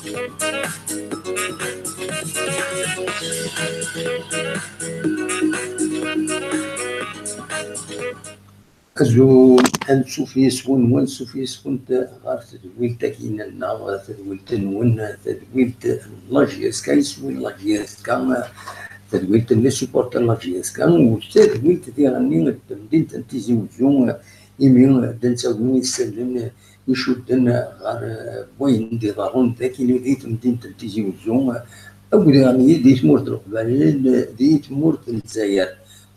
أزو أنسو في سكون وانسو في سكون غار تدويل تاكينا لنا غار تدويل تنون تدويل لاجيس كايسوي لاجيس كان تدويل تنسي سيبورت لاجيس كان وتدويل تديرني تمدين تنتيزي وجون يمين دنساوي يسلم يشدن غار بوين دي ضارون ذاك اللي دي تمدين تنتيزي وجون أو يعني دي تمورت القبائل دي تمورت الجزائر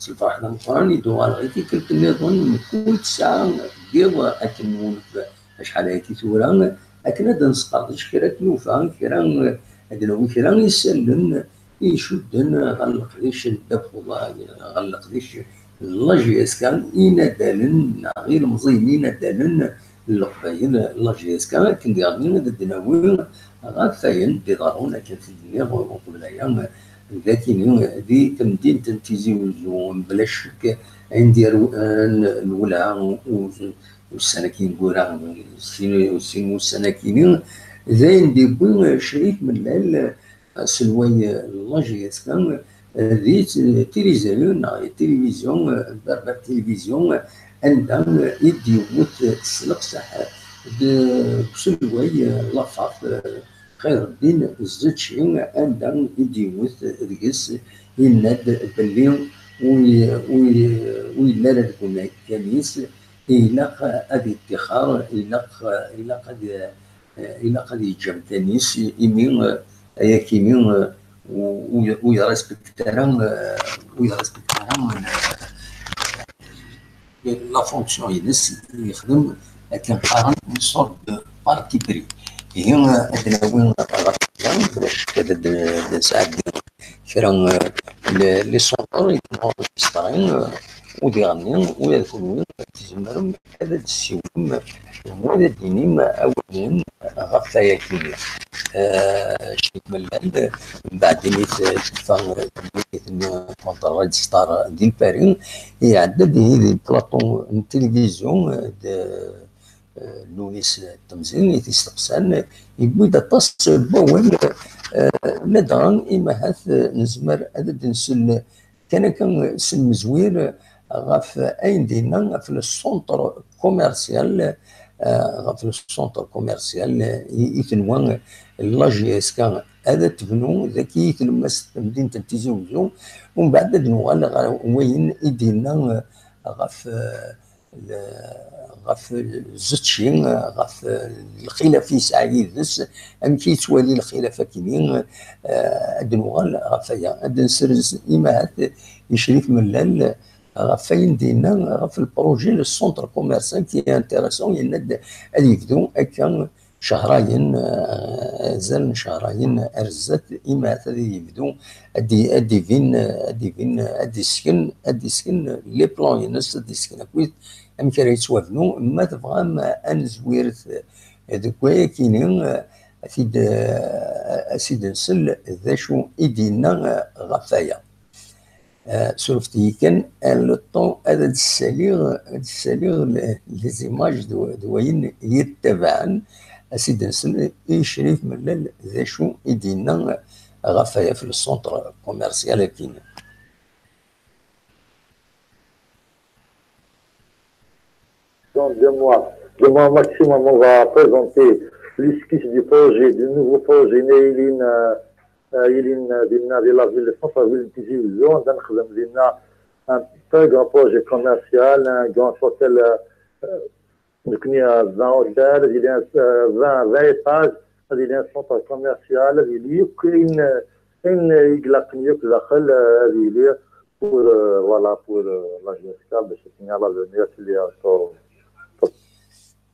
الفرح المقارن يدوغ غيتي كنت نظن كل ساعة ديال أكنون شحال هاكي ثورة أكن هاد نسقاطش كرا تنوفا كرا هادنا كرا يسلم يشدن غلق ديش الدبخ غلق ديش لاجيس كان ينادلن غير مزيين ينادلن القبايل لاجيس كان كنديرني هاد الدناوين غاثاين دي ضارون كانت الدنيا قبل أيام لكن دي تمدين تنتيزي وزون بلا شك عندي الولع والسناكين قرا والسين والسناكين زين دي بوين شريك من سلوي لاجيس كان دي تلفزيون بربر التلفزيون عندهم يديوت السلق صح بسلوي لافاق خير الدين الزوجين عندهم يديوث ريس يناد بليون ويلا لكم كنيس إلا هذه الادخار إلا قد يجمع كنيس يمين يكيمين ويرسبكتران لا فونكسيون ينس يخدم كنقارن صورت بارتي بري هي أدنى وين باش كذا ساعات كرا لي سونطور يكونوا مسترين وديرني ويدخلوا تزمرهم هذا السيوم هذا الدينيم أولا غفايا كيميا شريك ملال من بعد تلفا كونتراد ستار ديال بارين يعدد هذه بلاطون التلفزيون لونيس التمزين يتستقسان يبدا تص بوان ندران إما هاث نزمر عدد نسل كان سلم زوير غاف أين دينا في السونتر كوميرسيال غاف السونتر كوميرسيال يتنوان لاجيس كان هذا تبنو ذاكي يتلمس مدينة تيزي وزو ومن بعد نوال وين يدينا غاف الزتشين غاف الخلافي سعيدس ام كيتوالي الخلافه كيمين ادنوغال غافيا اد نسرز ايمات يشريك ملال غافين دينا غاف البروجي لو سونتر كوميرسال كي انتيريسون يند ادي يبدو هكا شهرين زال شهرين ارزت ايمات ادي يبدو ادي سكن لي بلان ينس ادي سكن كويس أم كرا يتوازنو ما تبغى ما أنزويرث هذوك كاينين أسيد نسل ذا شو إيدينا غفايا سولفتي كان لو طون هذا الساليغ لي زيماج دوين يتبعن أسيد نسل يشريف من ذا شو إيدينا غفايا في السونتر كوميرسيال كاينين. Dans 2 mois, maximum, on va présenter l'esquisse du projet, du nouveau projet Néiline de la ville de centre-ville de Tizi-Ouzou. On a un très grand projet commercial, un grand hôtel, il y a 20 hôtels, il y a 20 étages, il y a un centre commercial, il y a une pour la GSK, باش تنيا l'avenir اللي encore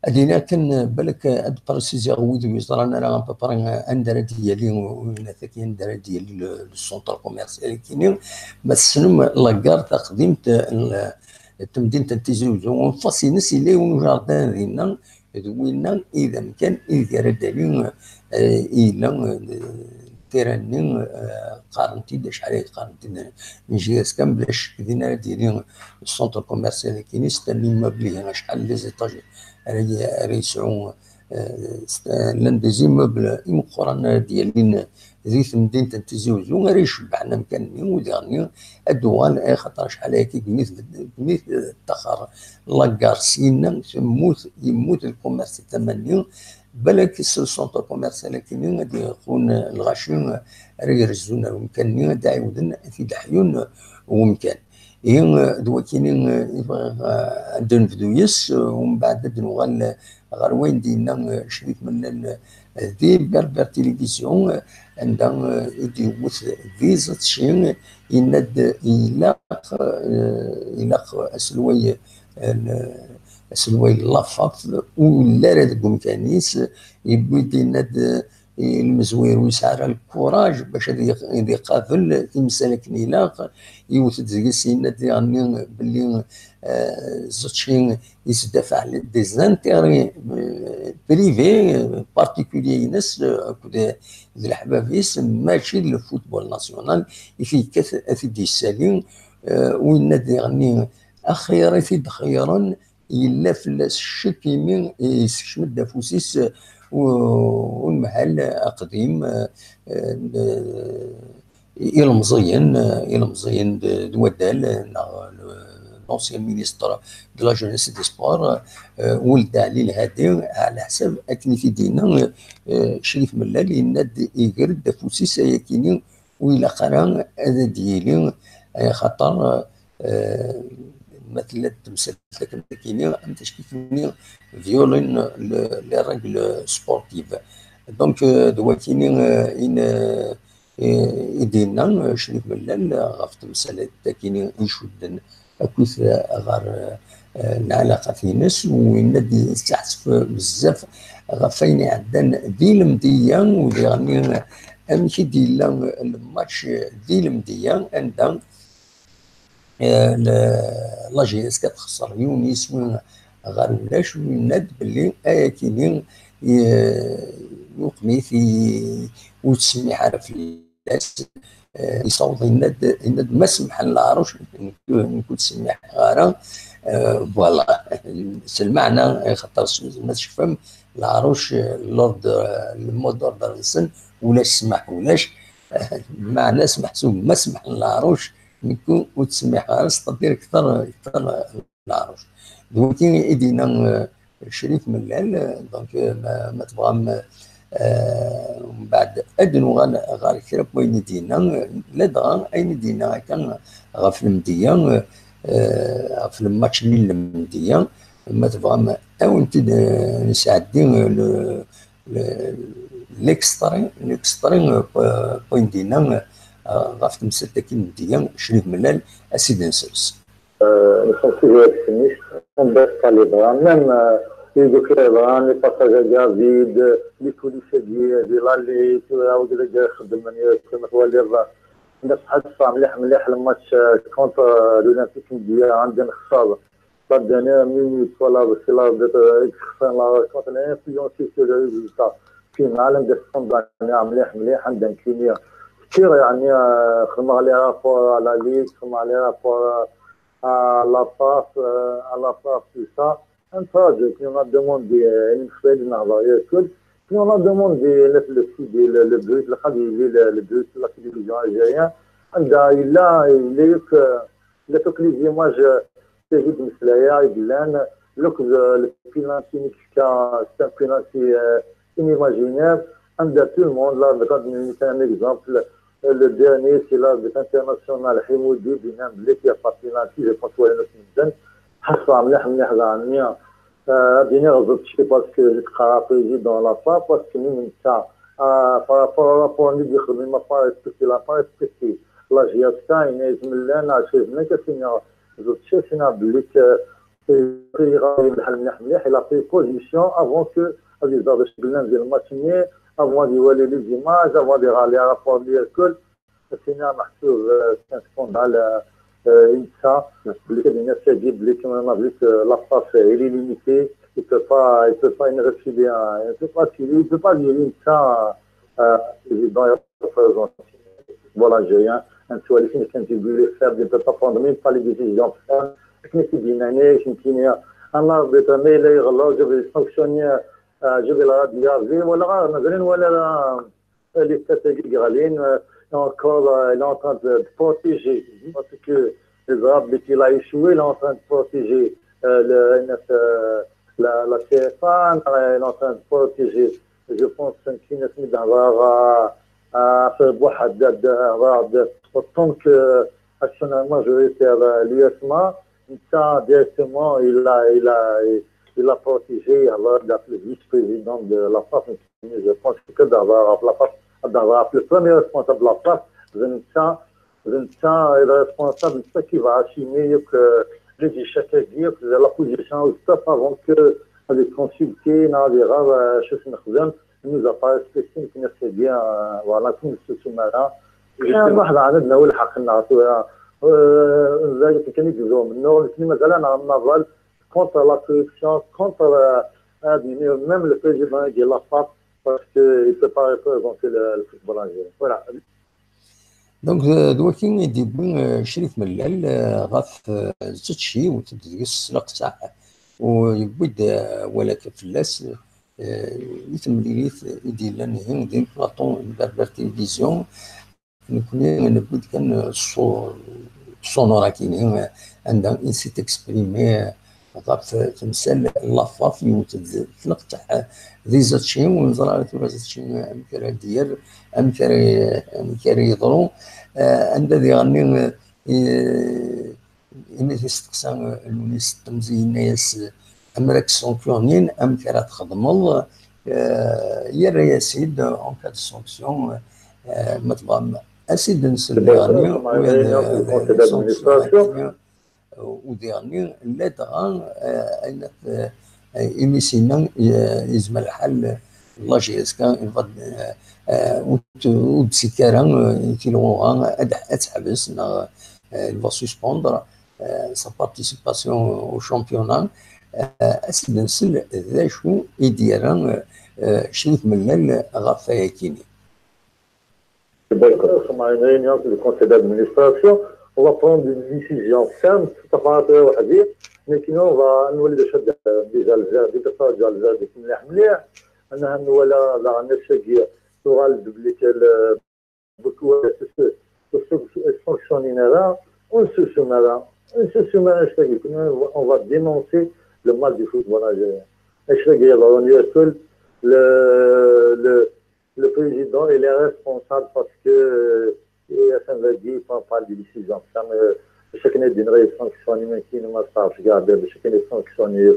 أدينا كان بالك أد برسيزي غويد ويزران راه بابران أندرا ديالي ونثاكي أندرا ديال السونتر كوميرسيال كاينين ما تسنم لاكار تقديمت تمدينة تيزي وزو ونفصي ناس اللي ونجاردان ديالنا وينا إذا كان إذا دالين إلا تيرانين قارنتي شحال قارنتي نجي كان بلاش دينا ديالين السونتر كوميرسيال كاينين ستاني مبليه شحال لي زيتاج راه يسعو l'un des immeubles imuqran ديالين ذي مدينة تيزي وزو غير يشبعنا مكانني ودغني الدوان خاطر شحال هكا كميت التخر لاكار سينا يموت الكوميرس الثمانية بالك السونتر كوميرسيال كيني غادي يكون الغاشي ريرزونا ومكانني غادي يعاودن في دحيون ومكان دوا كاينين عندنا نفدو ومن بعد نوغال غير وين دينا شريت من دي بربر تلفزيون عندها يديوث فيزا شين يند يلاق اسلوي لافاط ولا راد كومكانيس يبدي ند المزوير ويسعر الكوراج باش يقابل تمسالك نيلاق يوث زيسينا يعني باللي زوتشين يدافع على دي زانتيري بريفي بارتيكولي ناس كود الحبابيس ماشي الفوتبول ناسيونال في دي سالين وين يعني اخيرا في خيرا الا فلاس الشكيمي يسكشمد دافوسيس والمحل قديم المزين دوادال لونسيان مينيستر دو لا جونيس دي سبور ولد علي الهادي على حساب اكني دينا شريف ملال يناد يقرد دافوسيس ياكيني ويلا قرا هذا ديالي خاطر مثلا تمثل لكن كاينين انت كيفني فيولين لي ريغل سبورتيف دونك دوا كاينين يدينا شريف ملال غاف تمثال كاينين يشدن اكوث غار العلاقه في ناس وينادي يستحسف بزاف غفاين عندنا دي المديه واللي غني امشي ديال الماتش ديال المديه عندها لا جي اس كتخسر يونس غير ولاش ويناد باللي كاينين يقمي في وتسمي عارف الناس يصوت يناد ما سمح العروش نكون تسمي غارة فوالا المعنى خاطر ما تفهم العروش لورد المود اوردر السن ولاش سمح ولاش معنى محسوب ما سمح العروش نكون وتسمح غارس تدير اكثر العروش دونك يدينا شريف ملال دونك ما تبغى من بعد ادنو غير كرا وين دينا لا دغا اين دينا كان غاف المديه في الماتش اللي المديه ما تبغى او انت نساعدين ليكسترين بوين دينا غاف تمثل تاكي المديه شريف ملال اسيدي نسلس يقولك لي باساج جافيد لي كوليس ديال لالي عاود رجع خدم كما تولي عندك حصه مليح الماتش كونتر لولمبيك ديال عندنا خساره بعدنا مينيت ولا بس لا خسرنا لا كونتر انفلونسي سو لو ريزولتا في العالم ديال الصندوق مليح عندنا كيمياء كثير يعني خدمنا على رابور على ليغ خدمنا على رابور على باف tout ça un projet qui on a demandé une feuille de puis on a demandé le but le but de la télévision algérienne il a fait les images تجد مثلها يقولان لوك الفينانسي c'est un financier inimaginable عند tout le monde là بغض un exemple le dernier c'est l'arbitre international حمودي بنام بلي فيها فاسيناتي جو بونس ولا نفس حصه مليح غانيه ديني غزت شي باسكو جيت قرا بريزيدون لا فا باسكو من تاع بارابور اللي بيخدم ما باريسبكتي لا باريسبكتي لا جي اس كاين يزمل لنا شفنا كاسينا زدت شفنا بلي في غادي مليح الى في بوزيسيون افون كو غادي زاد شكلنا ديال الماتش ني افون يولي لي زيماج افون يغالي رابور ديال الكل كاسينا محسوب كنكون على ça, les dit la face est illimitée, il peut pas refiler, il peut pas dire ça président voilà algérien, un soir quand il voulait faire, il ne peut pas prendre même pas les décisions. Technique dynamique, un arbitre mais il est fonctionnaire جبل Diazé, voilà, voilà, les stratégies galines, encore, il est en train de protéger, parce que les Arabes, dès qu'il a échoué, il est en train de protéger la CFA, il est en train de protéger, je pense, qu'il est d'avoir faire autant que actionnaire majoritaire l'USMA, ça directement, il a protégé le vice-président de la FAF. Je pense que d'avoir le premier responsable de la FAF, Vincent est le responsable de ce qui va assumer que les échecs dire que la position au stop avant que les consultés n'avaient chez il nous a pas respecté qui نفسه bien voilà tout ce sous-marin واحد عندنا والحق نعطوها ذلك كان يجوزوا منه لكن مازال نضل contre la corruption, contre même le président de la FAP, parce qu'il ne peut pas représenter le football algérien. Voilà. دونك دلوقتي يدير شريف ملال غاف زتشي وتبدا السلاق تاعه ويبد ولا كفلاس يتم ليليث يدير لنا هنا دير بلاطون بار تلفزيون نكون نبد كان الصونورا كاين عندها انسي تكسبريمي غاف تمثال لافاف يوتد فلق تاع ذي زاتشي ونزرع على زاتشي امكار ديال امكار يضرو عند ذي غني إمتى استقسام الونيس تمزين ناس أمرك سانكسيونين أمكار تخدم يا رياسيد أون كاد سانكسيون مطبعا أسيد نسل غني وديرني لا دغا ان ايميسينا يزمل الحل لاجيسكا ودسيكارا كيلوغا اتحبس il va suspendre sa participation au championnat اسد نسل ذا شو يدير شريف ملال غفايا كيني. Le conseil d'administration, on va prendre une décision ferme, tout à fait, mais sinon on va nous les choses déjà des personnes déjà des مليح أنها ولا لا نشجع سؤال دبليكال beaucoup fonctionnaire on va dénoncer le mal du football algérien. Le président il est responsable parce que SNVD prend pas de décision. بشكل الدين سانكسيوني ما كاين ما صافش كاع بشكل سانكسيوني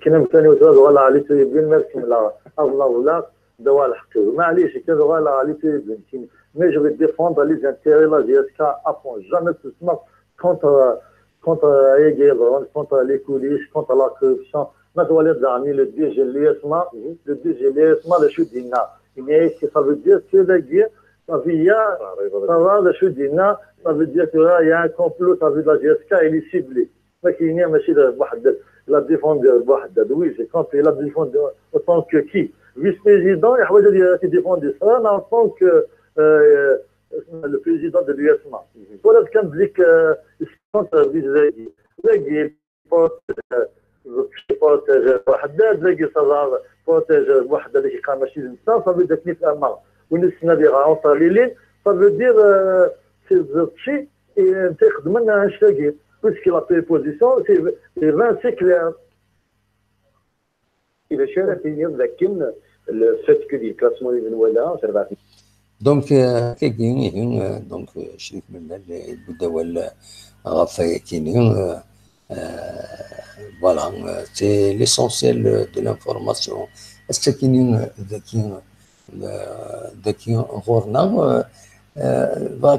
كاين ثاني ولا علي تيبين ماركم لا الله ولا دوا الحق معليش كذا ولا علي تيبين كاين مي جو في ديفوندر لي زانتيري لا جي اس كا ابون جامي تسمع كونتر ايغيرون كونتر لي كوليس كونتر لا كوربسيون ما تولي دعني لو دي جي اللي يسمع لو دي جي اللي يسمع شو دينا يعني كي صافي دير كذا صافي صافا شو دينا ça veut dire qu'il y a un complot, ça veut dire la GSK, il est ciblé. Mais il n'y a pas la défense de Wahdad. Oui, c'est quand il a défendu en tant que qui vice-président, il a défendu ça en tant que le président de l'USMA. Voilà ce qu'on dit que Zaghi protège Wahdad, Zaghi protège Wahdad qui est machine ça veut dire qu'il y a un mal. Entre les lignes, ça veut dire شيء تاخذ منها اش تلقى باسكو لا بوزيسيون سي 20 سيكلير اذا شارك يذكرنا الفات كو دي كلاسمون اللي ولا سيرفات دونك كاين دونك شريف ملال الدول غفايا كاينين فوالا سي ليسونسيال دو لانفورماسيون الساكنين ذاكين غورنا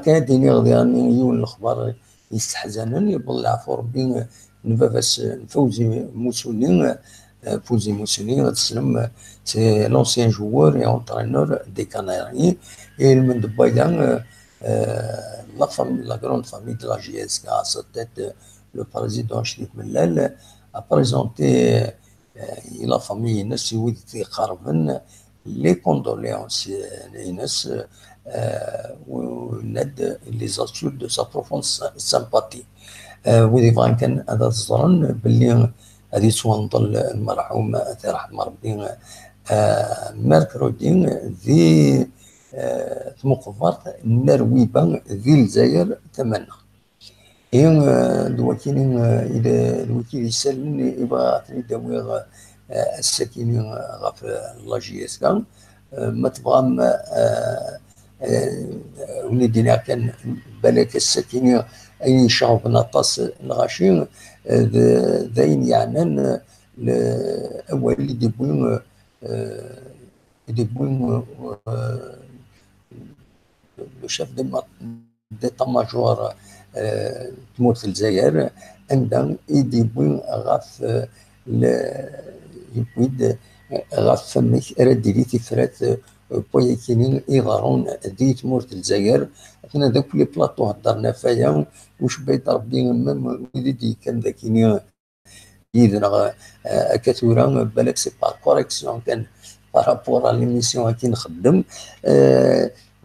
كان ديني غدياني يون الاخبار يستحزنن يبلع في ربي نفاس فوزي موسولين تسلم سي لونسيان جوار اي اونترينور دي كاناري اي من دبايان لا grande famille de la GSK à sa tête le président Chérif Mellal a présenté la famille الناس ودي قربن les condoléances للناس ولاد لي زاتور دو سا بروفوند سامباتي ودي فان كان هذا الظن باللي هذه توانضل المرحوم رحمه ربي ميركرودي ذي تمقفرت النرويبة ذي الجزائر تمنى إن الوكيل إذا الوكيل يسلم يبغى يداوي السكينة غاف لاجيس كان ما تبغى وليدنا كان بالك السكينة أي شعب نطاس الغاشين ذين يعني أول يدبون شاف ديتا ماجور تموت في الجزائر عندهم يديبون غاف يبويد غاف فمك رديلي تفرات بويكينين يغارون دي تموت الجزائر احنا ذاك لي بلاطو هضرنا فيها وش بيت ربي ميم وليدي كان ذاكيني يدنا كاتورا بالك سي بار كوريكسيون كان بارابور ليميسيون كي نخدم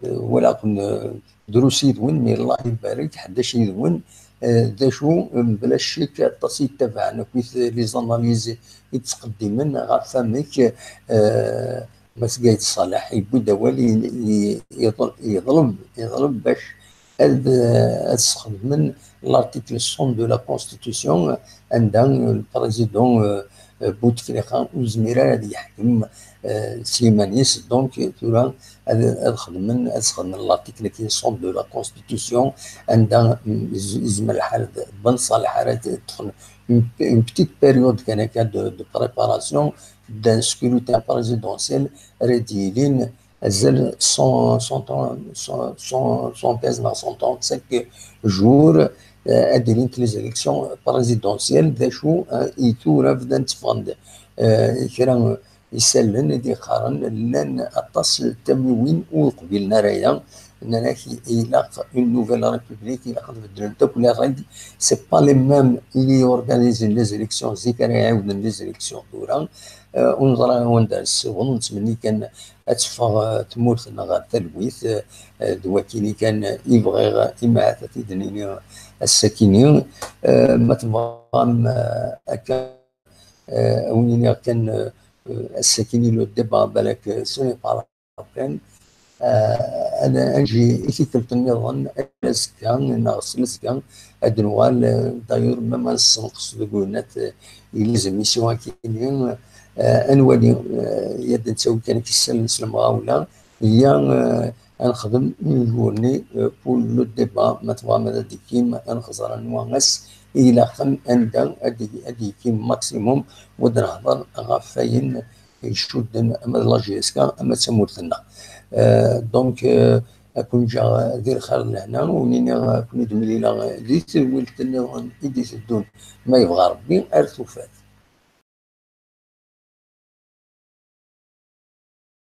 ولكن دروس يدون مي الله يبارك حداش يدون ذا شو بلا شك التصيد تبعنا كيف لي زاناليز يتقدمن غا فمك مسجد صالح يبدا ولي يضرب باش من l'article 100 de la Constitution عندها البريزيدون بوتفليقه وزميره غادي يحكم سليمانيس دونك تورا خدم l'article 100 de la Constitution عندها يزمر الحال بن صالح راه تدخل une petite période كان de préparation d'un scrutin présidentiel راديلين زال 135 jours اديرين لي زيليكسيون بريزيدونسيال ذا شو يثورا بدا نتفاند كرا يسلن دي قارن لان اطاس التموين وقبلنا رايا اننا يلاق اون نوفيل ريبوبليك يلاق بدلنا دوك لي ريغ سي با لي ميم اللي اورغانيزي لي زيليكسيون زي كان يعاودنا لي زيليكسيون دورا ونظرا وندرس ونتمنى كان اتفا تمورتنا غا تلويث دواكيني كان يبغي إماعة تدنيني السكينين ما تبغى هكا وين كان السكيني لو ديبا بالك سوني بارابين انا اجي كتبت النظام الاسكان ناقص الاسكان ادنوال دايور ما نسنقص لقولنات يلزم يسوى كينين انوالي يد نسوي كان كيسال نسلم غاولا هي نخدم نقولني بول لو ديبا ما تبغى ماذا ديكيم نخزر نواغس الى خم اندا ادي كيم ماكسيموم ودنهضر غافاين يشد اما لاجيسكا اما تمورتنا دونك اكون جا دير خير لهنا ونيني كون دمليلا ديت ولتنا يدي الدون ما يبغى ربي ارث وفات.